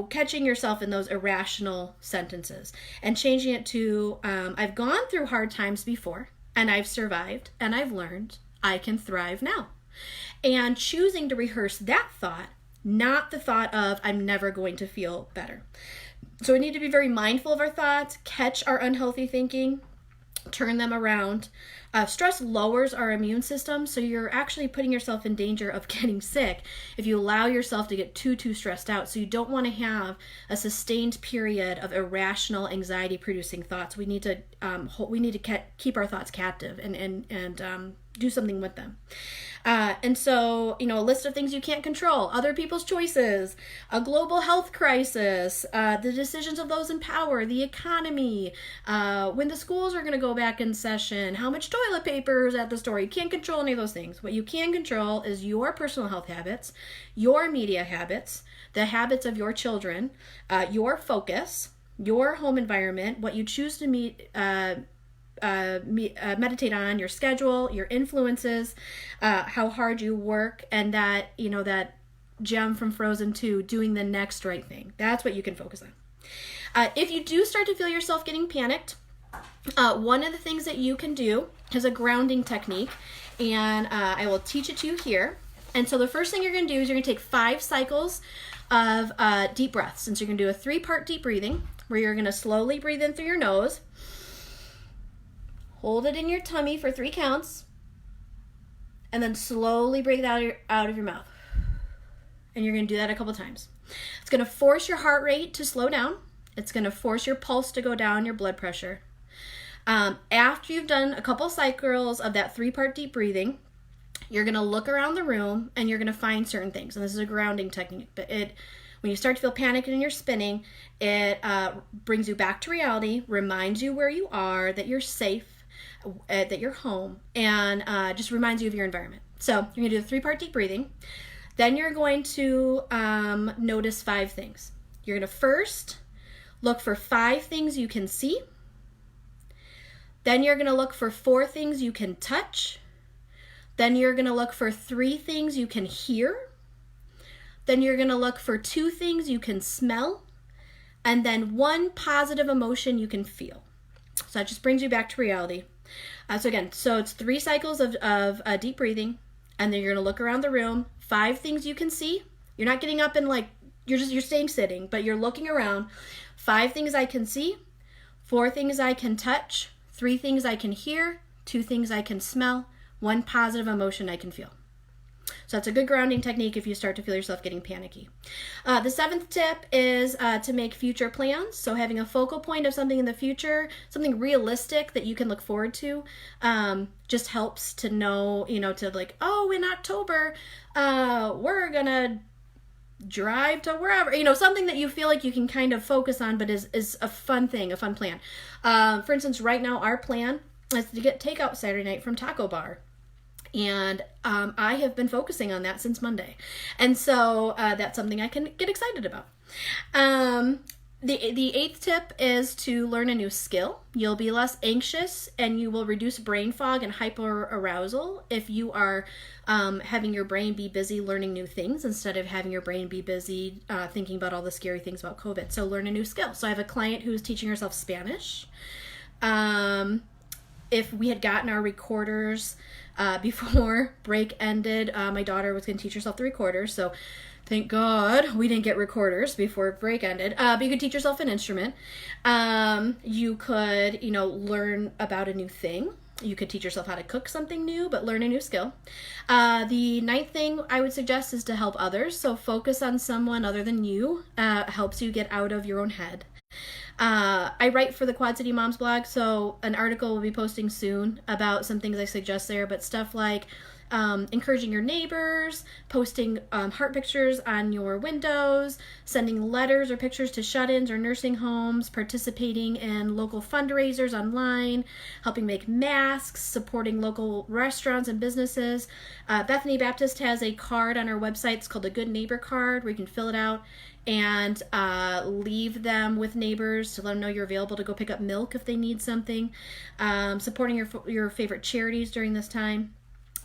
catching yourself in those irrational sentences and changing it to, I've gone through hard times before and I've survived and I've learned I can thrive now. And choosing to rehearse that thought, not the thought of I'm never going to feel better. So we need to be very mindful of our thoughts, catch our unhealthy thinking, turn them around. Stress lowers our immune system, so you're actually putting yourself in danger of getting sick if you allow yourself to get too stressed out. So you don't want to have a sustained period of irrational anxiety-producing thoughts. We need to keep our thoughts captive and do something with them. And so, a list of things you can't control, other people's choices, a global health crisis, the decisions of those in power, the economy, when the schools are going to go back in session, how much toilet paper is at the store. You can't control any of those things. What you can control is your personal health habits, your media habits, the habits of your children, your focus, your home environment, what you choose to meditate on, your schedule, your influences, how hard you work, and that gem from Frozen 2, doing the next right thing. That's what you can focus on. If you do start to feel yourself getting panicked, one of the things that you can do is a grounding technique, and I will teach it to you here. And so the first thing you're going to do is you're going to take 5 cycles of deep breaths. And so you're going to do a 3-part deep breathing, where you're going to slowly breathe in through your nose, hold it in your tummy for 3 counts, and then slowly breathe it out of your mouth. And you're going to do that a couple times. It's going to force your heart rate to slow down. It's going to force your pulse to go down, your blood pressure. After you've done a couple cycles of that 3-part deep breathing, you're going to look around the room and you're going to find certain things. And this is a grounding technique. But when you start to feel panicked and you're spinning, it brings you back to reality, reminds you where you are, that you're safe, that you're home, and just reminds you of your environment. So you're going to do the 3-part deep breathing. Then you're going to notice 5 things. You're going to first look for 5 things you can see. Then you're going to look for 4 things you can touch. Then you're going to look for 3 things you can hear. Then you're going to look for 2 things you can smell. And then 1 positive emotion you can feel. So that just brings you back to reality. So it's 3 cycles of deep breathing, and then you're going to look around the room. 5 things you can see. You're not getting up and you're staying sitting, but you're looking around. 5 things I can see, 4 things I can touch, 3 things I can hear, 2 things I can smell, 1 positive emotion I can feel. So that's a good grounding technique if you start to feel yourself getting panicky. The 7th tip is to make future plans. So having a focal point of something in the future, something realistic that you can look forward to, just helps to know, in October, we're going to drive to wherever, something that you feel like you can kind of focus on, but is a fun thing, a fun plan. For instance, right now our plan is to get takeout Saturday night from Taco Bar. And I have been focusing on that since Monday. And so that's something I can get excited about. The 8th tip is to learn a new skill. You'll be less anxious and you will reduce brain fog and hyperarousal if you are having your brain be busy learning new things instead of having your brain be busy thinking about all the scary things about COVID. So learn a new skill. So I have a client who's teaching herself Spanish. If we had gotten our recorders before break ended, my daughter was going to teach herself the recorders. So thank God we didn't get recorders before break ended. But you could teach yourself an instrument. You could, learn about a new thing. You could teach yourself how to cook something new, but learn a new skill. The 9th thing I would suggest is to help others. So focus on someone other than you. Helps you get out of your own head. I write for the Quad City Moms blog, so an article will be posting soon about some things I suggest there, but stuff like encouraging your neighbors, posting heart pictures on your windows, sending letters or pictures to shut-ins or nursing homes, participating in local fundraisers online, helping make masks, supporting local restaurants and businesses. Bethany Baptist has a card on our website. It's called a Good Neighbor card, where you can fill it out and leave them with neighbors to let them know you're available to go pick up milk if they need something. Supporting your favorite charities during this time.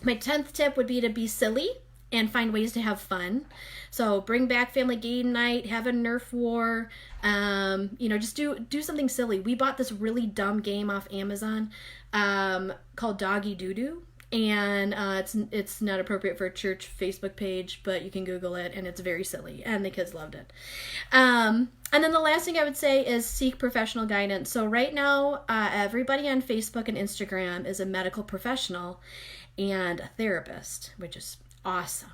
My 10th tip would be to be silly and find ways to have fun. So bring back family game night, have a Nerf war, just do something silly. We bought this really dumb game off Amazon called Doggy Doo Doo. And it's not appropriate for a church Facebook page, but you can Google it, and it's very silly, and the kids loved it. And then the last thing I would say is seek professional guidance. So right now, everybody on Facebook and Instagram is a medical professional and a therapist, which is awesome.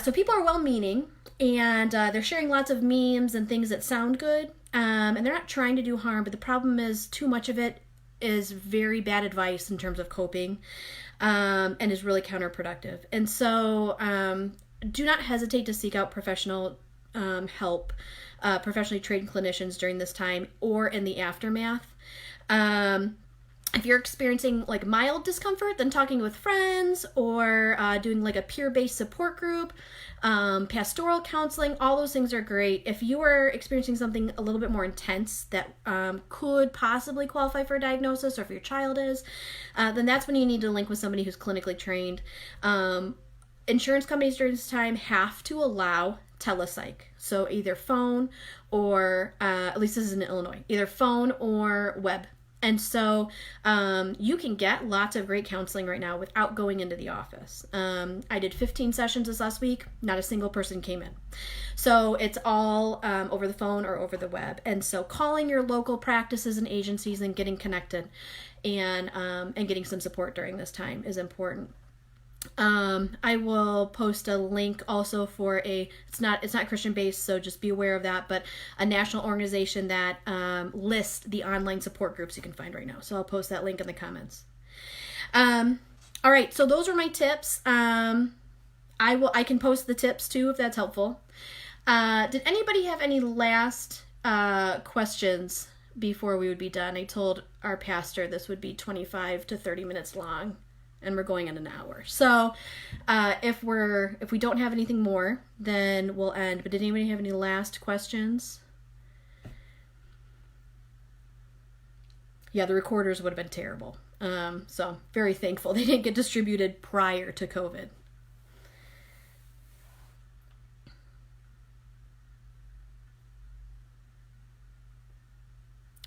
So people are well-meaning, and they're sharing lots of memes and things that sound good, and they're not trying to do harm, but the problem is too much of it is very bad advice in terms of coping, and is really counterproductive. And so do not hesitate to seek out professional help, professionally trained clinicians during this time or in the aftermath. If you're experiencing like mild discomfort, then talking with friends or doing like a peer-based support group, pastoral counseling, all those things are great. If you are experiencing something a little bit more intense that could possibly qualify for a diagnosis, or if your child is, then that's when you need to link with somebody who's clinically trained. Insurance companies during this time have to allow telepsych. So either phone or, at least this is in Illinois, either phone or web. And so you can get lots of great counseling right now without going into the office. I did 15 sessions this last week. Not a single person came in. So it's all over the phone or over the web. And so calling your local practices and agencies and getting connected and getting some support during this time is important. I will post a link also for it's not Christian based, so just be aware of that, but a national organization that lists the online support groups you can find right now. So I'll post that link in the comments. All right, so those are my tips. I can post the tips too if that's helpful. Did anybody have any last questions before we would be done? I told our pastor this would be 25 to 30 minutes long, and we're going in an hour. So if we don't have anything more, then we'll end. But did anybody have any last questions? Yeah, the recorders would have been terrible. So very thankful they didn't get distributed prior to COVID.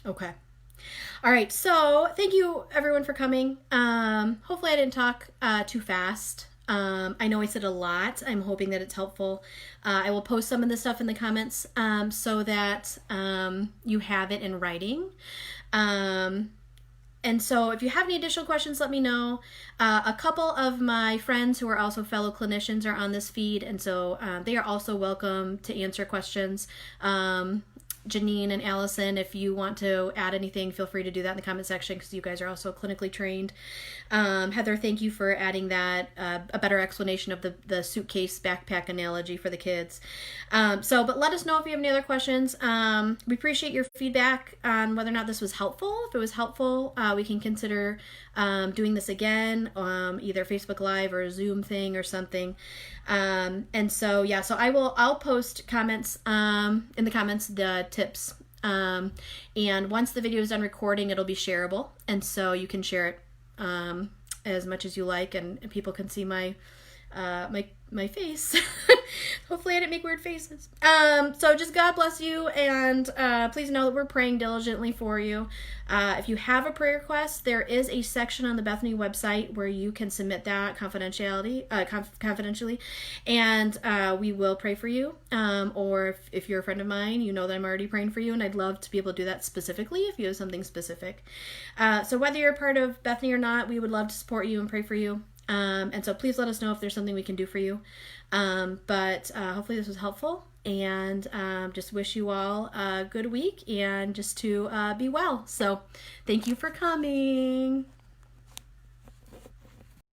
Okay. All right, so thank you everyone for coming. Hopefully I didn't talk too fast. I know I said a lot. I'm hoping that it's helpful. I will post some of the stuff in the comments so that you have it in writing. And so if you have any additional questions, let me know. A couple of my friends who are also fellow clinicians are on this feed, and so they are also welcome to answer questions. Janine and Allison, if you want to add anything, feel free to do that in the comment section because you guys are also clinically trained. Heather, thank you for adding that, a better explanation of the suitcase backpack analogy for the kids. But let us know if you have any other questions. We appreciate your feedback on whether or not this was helpful. If it was helpful, we can consider doing this again, either Facebook Live or a Zoom thing or something. So I'll post comments in the comments, the tips. And once the video is done recording, it'll be shareable. And so you can share it as much as you like, and people can see my face. Hopefully I didn't make weird faces. So just God bless you, and please know that we're praying diligently for you. If you have a prayer request, there is a section on the Bethany website where you can submit that confidentially, and we will pray for you. Or if you're a friend of mine, you know that I'm already praying for you, and I'd love to be able to do that specifically if you have something specific. So whether you're a part of Bethany or not, we would love to support you and pray for you. And so please let us know if there's something we can do for you. But hopefully this was helpful, and just wish you all a good week and just to be well. So thank you for coming.